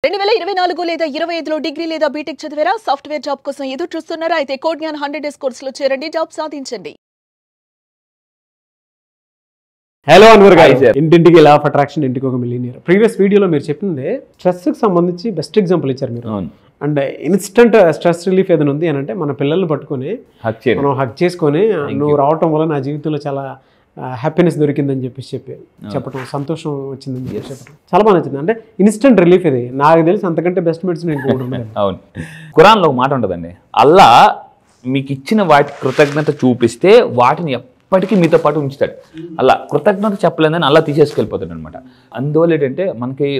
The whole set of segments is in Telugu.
2024 లేదా 25లో డిగ్రీ లేదా బీటెక్ చదివారా? సాఫ్ట్వేర్ జాబ్ కోసం ఎదురు చూస్తున్నారా? అయితే కోడ్ జ్ఞాన్ 100 డేస్ కోర్సులో చేరండి, జాబ్ సాధించండి. హలో అన్వర్ గారు, ఇంటింటికి లా ఆఫ్ అట్రాక్షన్, ఇంటికి ఒక మిలియనియర్. ప్రీవియస్ వీడియోలో మీరు చెప్పింది స్ట్రెస్కి సంబంధించి బెస్ట్ ఎగ్జాంపుల్ ఇచ్చారు మీరు. అండ్ ఇన్స్టెంట్ స్ట్రెస్ రిలీఫ్ ఏదైనా ఉంది అని అంటే మన పిల్లల్ని పట్టుకొని మనం హక్ చేసుకొని నువ్వు రావటం వల్ల నా జీవితంలో చాలా హ్యాపీనెస్ దొరికిందని చెప్పడం, సంతోషం వచ్చిందని చెప్పడం చాలా బాగా నచ్చింది. అంటే ఇన్స్టెంట్ రిలీఫ్ ఇది. నాకు తెలిసి అంతకంటే బెస్ట్ మెడిసిన్ ఇంకోటి. అవును, ఖురాన్లో ఒక మాట ఉంటుందండి, అల్లా మీకు ఇచ్చిన వాటి కృతజ్ఞత చూపిస్తే వాటిని ఎప్పటికీ మీతో పాటు ఉంచుతాడు. అలా కృతజ్ఞత చెప్పలేదని అలా తీసేసుకెళ్ళిపోతాడు అనమాట. అందువల్ల ఏంటంటే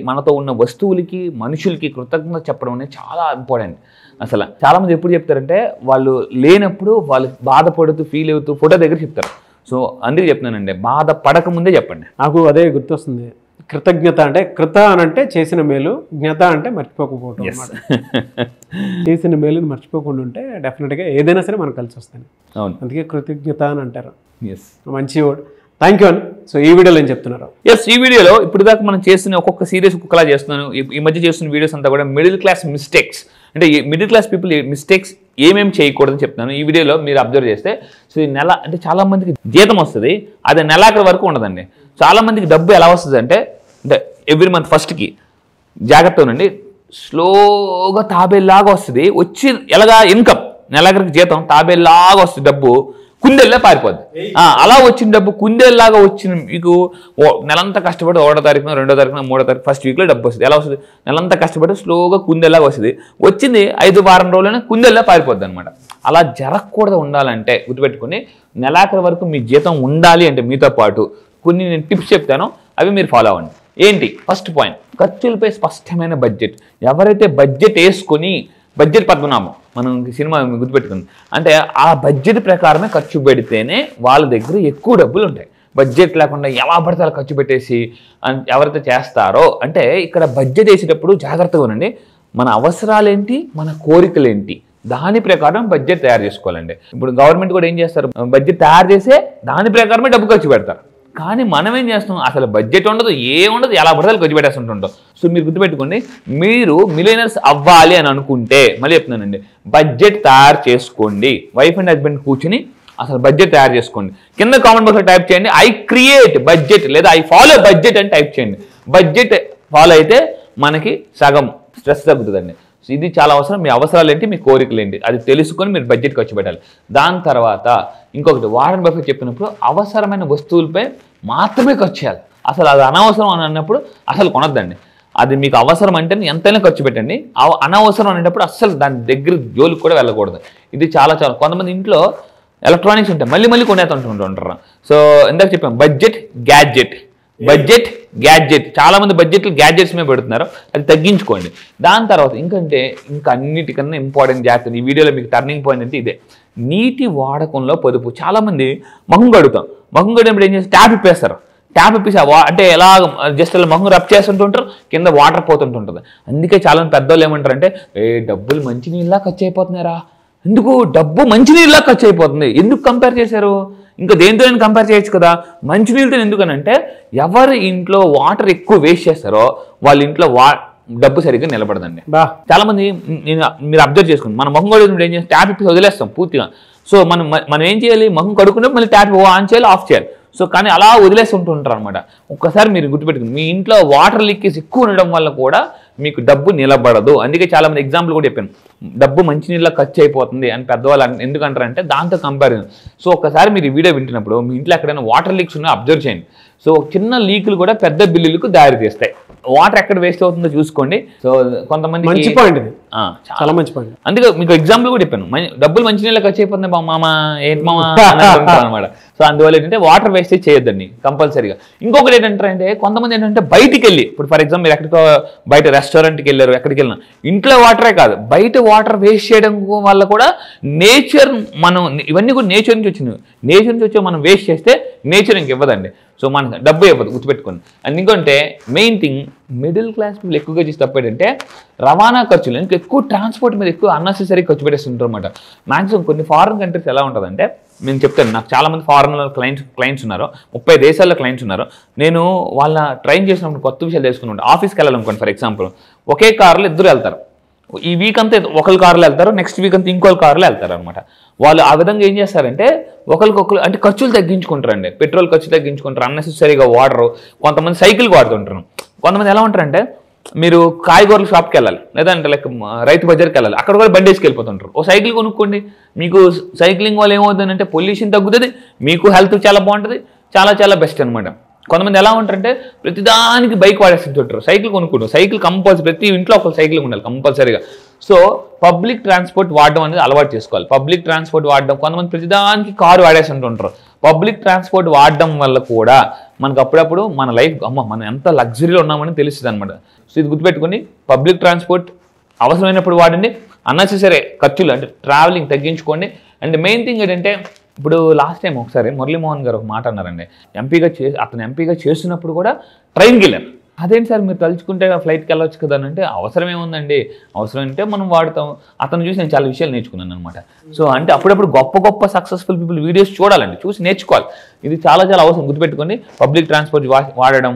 మనతో ఉన్న వస్తువులకి, మనుషులకి కృతజ్ఞత చెప్పడం అనేది చాలా ఇంపార్టెంట్. అసలు చాలామంది ఎప్పుడు చెప్తారంటే వాళ్ళు లేనప్పుడు వాళ్ళు బాధపడుతూ ఫీల్ అవుతూ ఫోటో దగ్గర చెప్తారు. సో అందుకే చెప్తున్నానండి, బాధ పడక ముందే చెప్పండి. నాకు అదే గుర్తొస్తుంది. కృతజ్ఞత అంటే కృత అని అంటే చేసిన మేలు, జ్ఞత అంటే మర్చిపోకపోవడం అన్నమాట. చేసిన మేలుని మర్చిపోకుండా ఉంటే డెఫినెట్గా ఏదైనా సరే మనకు కలిసి వస్తాయి. అవును, అందుకే కృతజ్ఞత అని అంటారు. మంచి వర్డ్. థ్యాంక్ యూ అని. సో ఈ వీడియోలో ఏం చెప్తున్నారు? ఈ వీడియోలో ఇప్పుడు దాకా మనం చేస్తున్న ఒక్కొక్క సీరియస్ ఒక్కొక్కలా చేస్తున్నాను. ఈ మధ్య చేస్తున్న వీడియోస్ అంతా కూడా మిడిల్ క్లాస్ మిస్టేక్స్, అంటే మిడిల్ క్లాస్ పీపుల్ మిస్టేక్స్ ఏమేమి చేయకూడదని చెప్తున్నాను. ఈ వీడియోలో మీరు అబ్జర్వ్ చేస్తే, సో ఈ నెల అంటే చాలా మందికి జీతం వస్తుంది, అది నెలాఖరి వరకు ఉండదండి. చాలా మందికి డబ్బు ఎలా వస్తుంది అంటే ఎవ్రీ మంత్ ఫస్ట్కి జాగ్రత్తగా ఉండండి, స్లోగా తాబేలాగా వస్తుంది. వచ్చి ఎలాగా ఇన్కమ్ నెలాఖరికి జీతం తాబేలాగా వస్తుంది, డబ్బు కుందేళ్ళే పారిపోద్ది. అలా వచ్చిన డబ్బు కుందేళ్ళలాగా వచ్చిన మీకు నెలంతా కష్టపడి 1వ తారీఖున, 2వ తారీఖున, 3వ తారీఖు ఫస్ట్ వీక్లో డబ్బు వస్తుంది. ఎలా వస్తుంది? నెలంతా కష్టపడి స్లోగా కుందేళ్ళలాగా వస్తుంది. వచ్చింది 5 వారం రోజులనే కుందేళ్ళే పారిపోద్ది అనమాట. అలా జరగకూడదు. ఉండాలంటే గుర్తుపెట్టుకుని, నెలాఖరి వరకు మీ జీతం ఉండాలి అంటే మీతో పాటు కొన్ని నేను టిప్స్ చెప్తాను, అవి మీరు ఫాలో అవ్వండి. ఏంటి? ఫస్ట్ పాయింట్, ఖర్చులపై స్పష్టమైన బడ్జెట్. ఎవరైతే బడ్జెట్ వేసుకొని, బడ్జెట్ పద్మనాభం మనం సినిమా గుర్తుపెట్టుకుంది అంటే ఆ బడ్జెట్ ప్రకారమే ఖర్చు పెడితేనే వాళ్ళ దగ్గర ఎక్కువ డబ్బులు ఉంటాయి. బడ్జెట్ లేకుండా ఎలా పడితే అలా ఖర్చు పెట్టేసి ఎవరైతే చేస్తారో, అంటే ఇక్కడ బడ్జెట్ వేసేటప్పుడు జాగ్రత్తగా ఉండండి. మన అవసరాలేంటి, మన కోరికలేంటి, దాని ప్రకారం బడ్జెట్ తయారు చేసుకోవాలండి. ఇప్పుడు గవర్నమెంట్ కూడా ఏం చేస్తారు, బడ్జెట్ తయారు చేసే దాని ప్రకారమే డబ్బు ఖర్చు పెడతారు. కానీ మనం ఏం చేస్తాం, అసలు బడ్జెట్ ఉండదు, ఏముండదు, ఎలా పడతారు ఖర్చు పెట్టేస్తుంటుంటాం. సో మీరు గుర్తుపెట్టుకోండి, మీరు మిలియనర్స్ అవ్వాలి అని అనుకుంటే, మళ్ళీ చెప్తున్నానండి, బడ్జెట్ తయారు చేసుకోండి. వైఫ్ అండ్ హస్బెండ్ కూర్చుని అసలు బడ్జెట్ తయారు చేసుకోండి. కింద కామెంట్ బాక్స్లో టైప్ చేయండి, ఐ క్రియేట్ బడ్జెట్ లేదా ఐ ఫాలో బడ్జెట్ అని టైప్ చేయండి. బడ్జెట్ ఫాలో అయితే మనకి సగం స్ట్రెస్ తగ్గుతుందండి. సో ఇది చాలా అవసరం. మీ అవసరాలు ఏంటి, మీ కోరికలు ఏంటి, అది తెలుసుకొని మీరు బడ్జెట్ ఖర్చు పెట్టాలి. దాని తర్వాత ఇంకొకటి, వారెన్ బఫెట్ చెప్పినప్పుడు అవసరమైన వస్తువులపై మాత్రమే ఖర్చు చేయాలి. అసలు అది అనవసరం అని అన్నప్పుడు అసలు కొనొద్దండి. అది మీకు అవసరం అంటే ఎంతైనా ఖర్చు పెట్టండి. అనవసరం అనేటప్పుడు అస్సలు దాని దగ్గర జోలికి కూడా వెళ్ళకూడదు. ఇది చాలా కొంతమంది ఇంట్లో ఎలక్ట్రానిక్స్ ఉంటాయి, మళ్ళీ కొనేస్తుంటారు. సో ఇందాక చెప్పాం, బడ్జెట్ గ్యాడ్జెట్ చాలా మంది బడ్జెట్లు గ్యాడ్జెట్స్ మీద పెడుతున్నారు, అది తగ్గించుకోండి. దాని తర్వాత ఇంకా అన్నిటికన్నా ఇంపార్టెంట్ జాగ్రత్త, ఈ వీడియోలో మీకు టర్నింగ్ పాయింట్ అంటే ఇదే, నీటి వాడకంలో పొదుపు. చాలామంది మొహం కడుగుతాం, మొహం కడిగినప్పుడు ఏం చేస్తారు, ట్యాప్ ఇప్పేస్తారు. ట్యాప్ ఇప్పేసి అంటే ఎలా జస్ట్ అలా మొహం రబ్ చేస్తుంటుంటారు, కింద వాటర్ పోతుంటుంటుంది. అందుకే చాలా మంది పెద్దవాళ్ళు ఏమంటారంటే, డబ్బులు మంచినీళ్ళ ఖర్చు అయిపోతున్నారా, ఎందుకు డబ్బు మంచినీళ్ళ ఖర్చు అయిపోతుంది, ఎందుకు కంపేర్ చేశారు, ఇంకా దేంతో కంపేర్ చేయొచ్చు కదా. మంచినీళ్ళతో ఎందుకనంటే, ఎవరి ఇంట్లో వాటర్ ఎక్కువ వేస్ట్ చేస్తారో వాళ్ళ ఇంట్లో డబ్బు సరిగ్గా నిలబడదండి. చాలా మంది మీరు అబ్జర్వ్ చేసుకోండి, మన మొహం కడుగునప్పుడు ఏం చేస్తాం, ట్యాప్ ఇప్పి వదిలేస్తాం పూర్తిగా. సో మనం ఏం చేయాలి, మొహం కడుక్కున్నప్పుడు మళ్ళీ ట్యాప్ ఆన్ చేయాలి, ఆఫ్ చేయాలి. సో కానీ అలా వదిలేస్తుంటుంటారు అనమాట. ఒక్కసారి మీరు గుర్తుపెట్టుకుని, మీ ఇంట్లో వాటర్ లీకేజ్ ఎక్కువ ఉండడం వల్ల కూడా మీకు డబ్బు నిలబడదు. అందుకే చాలా మంది ఎగ్జాంపుల్ కూడా చెప్పాను, డబ్బు మంచినీళ్ళ ఖర్చు అయిపోతుంది అని పెద్దవాళ్ళు ఎందుకంటారంటే దాంతో కంపారిజన్. సో ఒక్కసారి మీరు ఈ వీడియో వింటున్నప్పుడు మీ ఇంట్లో ఎక్కడైనా వాటర్ లీక్స్ ఉన్నా అబ్జర్వ్ చేయండి. సో చిన్న లీకులు కూడా పెద్ద బిల్లులకు దారి తీస్తాయి. వాటర్ ఎక్కడ వేస్ట్ అవుతుందో చూసుకోండి. సో కొంతమంది మంచి పాయింట్ ఇది, చాలా మంచి పాయింట్. అందుకే మీకు ఎగ్జాంపుల్ కూడా చెప్పాను, డబ్బులు మంచినీళ్ళ ఖర్చు అయిపోతుంది మామ, ఏంటి మామ అనమాట. సో అందువల్ల ఏంటంటే వాటర్ వేస్టేజ్ చేయొద్దండి కంపల్సరీగా. ఇంకొకటి ఏంటంటే, కొంతమంది ఏంటంటే బయటికి వెళ్ళి, ఇప్పుడు ఫర్ ఎగ్జాంపుల్ మీరు ఎక్కడికో బయట రెస్టారెంట్కి వెళ్ళారు, ఎక్కడికి వెళ్ళినా ఇంట్లో వాటరే కాదు, బయట వాటర్ వేస్ట్ చేయడం వల్ల కూడా నేచర్, మనం ఇవన్నీ కూడా నేచర్ నుంచి వచ్చినవి, నేచర్ నుంచి వచ్చి మనం వేస్ట్ చేస్తే నేచర్ ఇంక ఇవ్వదండి. సో మనకు డబ్బు ఇవ్వదు, గుర్తుపెట్టుకోండి. అండ్ ఇంకొంటే main thing, middle class people ఎక్కువగా చేసి తప్పు ఏంటంటే రవాణా ఖర్చులు, ఇంకా ఎక్కువ ట్రాన్స్పోర్ట్ మీద ఎక్కువ అన్నెసెసరీ ఖర్చు పెట్టేస్తుంటారు అనమాట. మ్యాక్సిమం కొన్ని ఫారిన్ కంట్రీస్ ఎలా ఉంటుందంటే, నేను చెప్తాను, నాకు చాలా మంది ఫారెన్లో క్లయింట్స్ ఉన్నారు, 30 దేశాల్లో క్లయింట్స్ ఉన్నారు. నేను వాళ్ళ ట్రైన్ చేసినప్పుడు కొత్త విషయాలు తెలుసుకుని ఆఫీస్కి వెళ్ళాలనుకోండి, ఫర్ ఎగ్జాంపుల్ ఒకే కార్లో ఇద్దరు వెళ్తారు. ఈ వీక్ అంతా ఒకరి కార్లో వెళ్తారు, నెక్స్ట్ వీక్ అంతా ఇంకోళ్ళ కార్లో వెళ్తారు అనమాట. వాళ్ళు ఆ విధంగా ఏం చేస్తారంటే ఒకరికొకరు అంటే ఖర్చులు తగ్గించుకుంటారండి, పెట్రోల్ ఖర్చు తగ్గించుకుంటారు, అన్నెసెసరీగా వాడరు. కొంతమంది సైకిల్ వాడుతుంటారు. కొంతమంది ఎలా ఉంటారంటే మీరు కాయగూరల షాప్కి వెళ్ళాలి, లేదంటే లైక్ రైతు బజార్కి వెళ్ళాలి, అక్కడ కూడా బండి వేసుకెళ్ళిపోతుంటారు. ఓ సైకిల్ కొనుక్కోండి, మీకు సైక్లింగ్ వల్ల ఏమవుతుందంటే పొల్యూషన్ తగ్గుతుంది, మీకు హెల్త్ చాలా బాగుంటుంది, చాలా చాలా బెస్ట్ అనమాట. కొంతమంది ఎలా ఉంటారంటే ప్రతిదానికి బైక్ వాడేస్తుంటారు, సైకిల్ కొనుక్కుంటారు. సైకిల్ కంపల్సరీ, ప్రతి ఇంట్లో ఒక సైకిల్ ఉండాలి కంపల్సరీగా. సో పబ్లిక్ ట్రాన్స్పోర్ట్ వాడడం అనేది అలవాటు చేసుకోవాలి. పబ్లిక్ ట్రాన్స్పోర్ట్ వాడడం, కొంతమంది ప్రతిదానికి కారు వాడేస్తుంటుంటారు. పబ్లిక్ ట్రాన్స్పోర్ట్ వాడడం వల్ల కూడా మనకు అప్పుడప్పుడు మన లైఫ్ మనం ఎంత లగ్జరీలో ఉన్నామని తెలుస్తుంది అనమాట. సో ఇది గుర్తుపెట్టుకుని పబ్లిక్ ట్రాన్స్పోర్ట్ అవసరమైనప్పుడు వాడండి, అన్నెసెసరీ ఖర్చులు అంటే ట్రావెలింగ్ తగ్గించుకోండి. అండ్ మెయిన్ థింగ్ ఏంటంటే ఇప్పుడు లాస్ట్ టైం ఒకసారి మురళీమోహన్ గారు ఒక మాట అన్నారండి, అతను ఎంపీగా చేస్తున్నప్పుడు కూడా ట్రైన్కి వెళ్ళారు. అదేంటి సార్ మీరు తలుచుకుంటే ఫ్లైట్కి వెళ్ళొచ్చు కదా అని అంటే, అవసరం ఏముందండి, అవసరం అంటే మనం వాడతాం. అతను చూసి నేను చాలా విషయాలు నేర్చుకున్నాను అనమాట. సో అంటే అప్పుడప్పుడు గొప్ప సక్సెస్ఫుల్ పీపుల్ వీడియోస్ చూడాలండి, చూసి నేర్చుకోవాలి. ఇది చాలా చాలా అవసరం, గుర్తుపెట్టుకోండి. పబ్లిక్ ట్రాన్స్పోర్ట్ వాడడం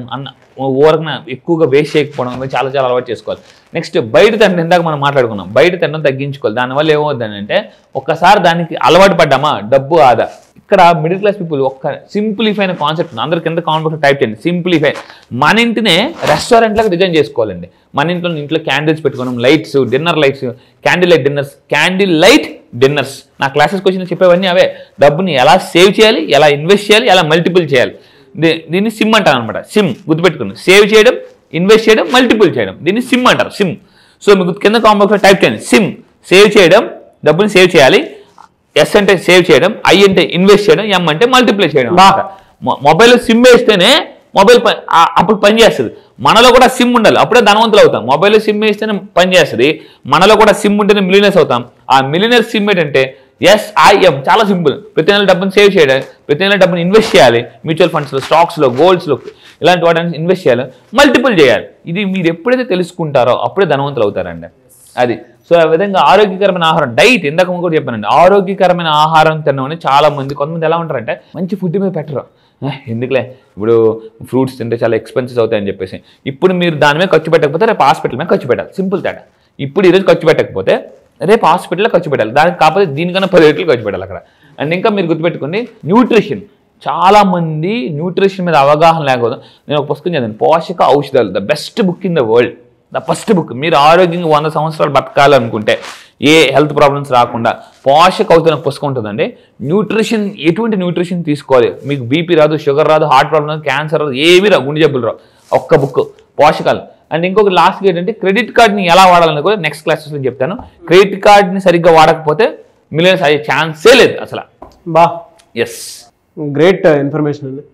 ఓరకన ఎక్కువగా వేస్ట్ చేయకపోవడం చాలా చాలా అలవాటు చేసుకోవాలి. నెక్స్ట్ బయట తినడం, ఇందాక మనం మాట్లాడుకున్నాం, బయట తినడం తగ్గించుకోవాలి. దానివల్ల ఏమవుతుందని అంటే ఒక్కసారి దానికి అలవాటు పడ్డామా డబ్బు ఆదా. ఇక్కడ మిడిల్ క్లాస్ పీపుల్ ఒక్క సింప్లిఫై అయిన కాన్సెప్ట్, అందరి కింద కాన్సెప్ట్ టైప్ చేయండి, సింప్లిఫై. మన ఇంటినే రెస్టారెంట్లకు డిజైన్ చేసుకోవాలండి. మన ఇంట్లో క్యాండిల్స్ పెట్టుకోవడం, lights, dinner lights, candle light dinners. నా క్లాసెస్కి వచ్చిన చెప్పేవన్నీ అవే. డబ్బుని ఎలా సేవ్ చేయాలి, ఎలా ఇన్వెస్ట్ చేయాలి, ఎలా మల్టిపుల్ చేయాలి. దీన్ని సిమ్ అంటారు అనమాట. సిమ్ గుర్తుపెట్టుకుని, సేవ్ చేయడం, ఇన్వెస్ట్ చేయడం, మల్టిపుల్ చేయడం, దీన్ని సిమ్ అంటారు. సిమ్. సో మీకు కింద కాంబాక్స్లో టైప్ చేయండి, సిమ్ సేవ్ చేయడం, డబ్బుని సేవ్ చేయాలి. ఎస్ అంటే సేవ్ చేయడం, ఐ అంటే ఇన్వెస్ట్ చేయడం, ఎం అంటే మల్టిప్లై చేయడం. మొబైల్లో సిమ్ వేస్తేనే మొబైల్ అప్పుడు పనిచేస్తుంది. మనలో కూడా సిమ్ ఉండాలి, అప్పుడే ధనవంతులు అవుతాం. మొబైల్లో సిమ్ వేస్తేనే పనిచేస్తుంది, మనలో కూడా సిమ్ ఉంటేనే మిలియనర్స్ అవుతాం. ఆ మిలియనర్ సిమ్ ఏంటంటే SIM, చాలా సింపుల్. ప్రతి నెల డబ్బుని సేవ్ చేయడం, ప్రతి నెల డబ్బుని ఇన్వెస్ట్ చేయాలి, మ్యూచువల్ ఫండ్స్లో, స్టాక్స్లో, గోల్డ్స్లో, ఇలాంటి వాటిని ఇన్వెస్ట్ చేయాలి, మల్టిపుల్ చేయాలి. ఇది మీరు ఎప్పుడైతే తెలుసుకుంటారో అప్పుడే ధనవంతులు అవుతారండి. అది. సో ఆ విధంగా ఆరోగ్యకరమైన ఆహారం, డైట్, ఇందాక కూడా చెప్పానండి, ఆరోగ్యకరమైన ఆహారం తినమని చాలా మంది, కొంతమంది ఎలా ఉంటారంటే మంచి ఫుడ్ మీద పెట్టరు, ఎందుకులే ఇప్పుడు ఫ్రూట్స్ తింటే చాలా ఎక్స్పెన్సివ్ అవుతాయని చెప్పేసి. ఇప్పుడు మీరు దాని మీద ఖర్చు పెట్టకపోతే రేపు హాస్పిటల్ మీద ఖర్చు పెట్టాలి, సింపుల్ తేడా. ఇప్పుడు ఈరోజు ఖర్చు పెట్టకపోతే రేపు హాస్పిటల్లో ఖర్చు పెట్టాలి, దానికి కాకపోతే దీనికన్నా 10 రెట్లు ఖర్చు పెట్టాలి అక్కడ. అండ్ ఇంకా మీరు గుర్తుపెట్టుకోండి, న్యూట్రిషన్. చాలామంది న్యూట్రిషన్ మీద అవగాహన లేకపోతే, నేను ఒక పుస్తకం చదివాను, పోషక ఔషధాలు, the best book in the world, the first book. మీరు ఆరోగ్యంగా 100 సంవత్సరాలు బతకాలనుకుంటే, ఏ హెల్త్ ప్రాబ్లమ్స్ రాకుండా, పోషక ఔషధాల పుస్తకం ఉంటుందండి. న్యూట్రిషన్, ఎటువంటి న్యూట్రిషన్ తీసుకోవాలి, మీకు బీపీ రాదు, షుగర్ రాదు, హార్ట్ ప్రాబ్లమ్ రాదు, క్యాన్సర్ రాదు, ఏమీ రావు, గుండె జబ్బులు రావు, ఒక్క బుక్ పోషకాలు. అండ్ ఇంకొక లాస్ట్ ఏంటంటే క్రెడిట్ కార్డ్ని ఎలా వాడాలని కూడా నెక్స్ట్ క్లాసెస్లో చెప్తాను. క్రెడిట్ కార్డ్ని సరిగ్గా వాడకపోతే మిలియన్స్ అయ్యే ఛాన్సే లేదు అసలు. బా, ఎస్, గ్రేట్ ఇన్ఫర్మేషన్ అండి.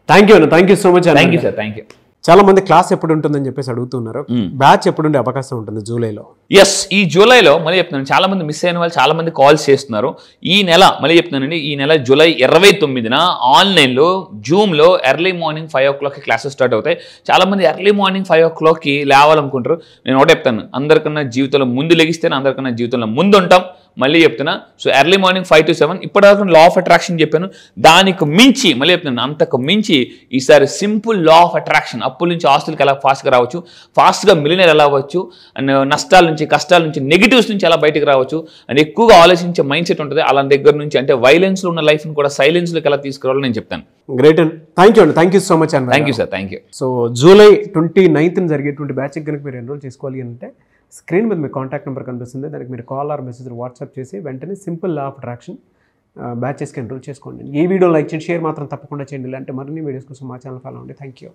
Thank you so much. Thank you sir, thank you. చాలా మంది క్లాస్ ఎప్పుడు ఉంటుందని చెప్పేసి అడుగుతున్నారు. బ్యాచ్ ఎప్పుడు ఉండే అవకాశం ఉంటుంది జూలైలో? ఎస్, ఈ జూలైలో మళ్ళీ చెప్తున్నాను, చాలా మంది మిస్ అయిన వాళ్ళు చాలా మంది కాల్స్ చేస్తున్నారు. ఈ నెల మళ్ళీ చెప్తున్నానండి, ఈ నెల జూలై 29న ఆన్లైన్లో జూమ్లో ఎర్లీ మార్నింగ్ 5 o'clockకి క్లాసెస్ స్టార్ట్ అవుతాయి. చాలా మంది ఎర్లీ మార్నింగ్ 5 o'clockకి లేవాలనుకుంటారు. నేను ఒకటే చెప్తాను, అందరికన్నా జీవితంలో ముందు లెగిస్తేనే అందరికన్నా జీవితంలో ముందు ఉంటాం. మళ్ళీ చెప్తున్నా, సో ఎర్లీ మార్నింగ్ 5 to 7. ఇప్పటిదాకా లా ఆఫ్ అట్రాక్షన్ చెప్పాను, దానికి మించి మళ్ళీ చెప్తున్నాను, అంతకు మించి ఈసారి సింపుల్ లా ఆఫ్ అట్రాక్షన్. అప్పుల నుంచి ఆస్తులకి ఎలా ఫాస్ట్గా రావచ్చు, ఫాస్ట్గా మిలియనర్ ఎలా అవ్వచ్చు, అండ్ నష్టాల నుంచి, కష్టాల నుంచి, నెగిటివ్స్ నుంచి ఎలా బయటకు రావచ్చు, అండ్ ఎక్కువగా ఆలోచించే మైండ్ సెట్ ఉంటుంది. అలా దగ్గర నుంచి అంటే వైలెన్స్లో ఉన్న లైఫ్ని కూడా సైలెన్స్లోకి ఎలా తీసుకురావాలో నేను చెప్తాను. గ్రేట్ అండి, థ్యాంక్ యూ అండి, థ్యాంక్ యూ సో మచ్ అండి. Thank you sir, thank you. So July 29న జరిగేటువంటి బ్యాచ్కి కనుక మీరు ఎన్రోల్ చేసుకోవాలి అంటే స్క్రీన్ మీద మీ కాంటాక్ట్ నెంబర్ కనిపిస్తుంది, దానికి మీరు కాల్ ఆర్ మెసేజ్ వాట్సాప్ చేసి వెంటనే సింపుల్ లా ఆఫ్ అట్రాక్షన్ బ్యాచెస్కి ఎన్రోల్ చేసుకోండి. ఈ వీడియో లైక్ చేయండి, షేర్ మాత్రం తప్పకుండా చేయండి. ఇలాంటి మరిన్ని వీడియోస్ కోసం మా ఛానల్ ఫాలో అవ్వండి. Thank you.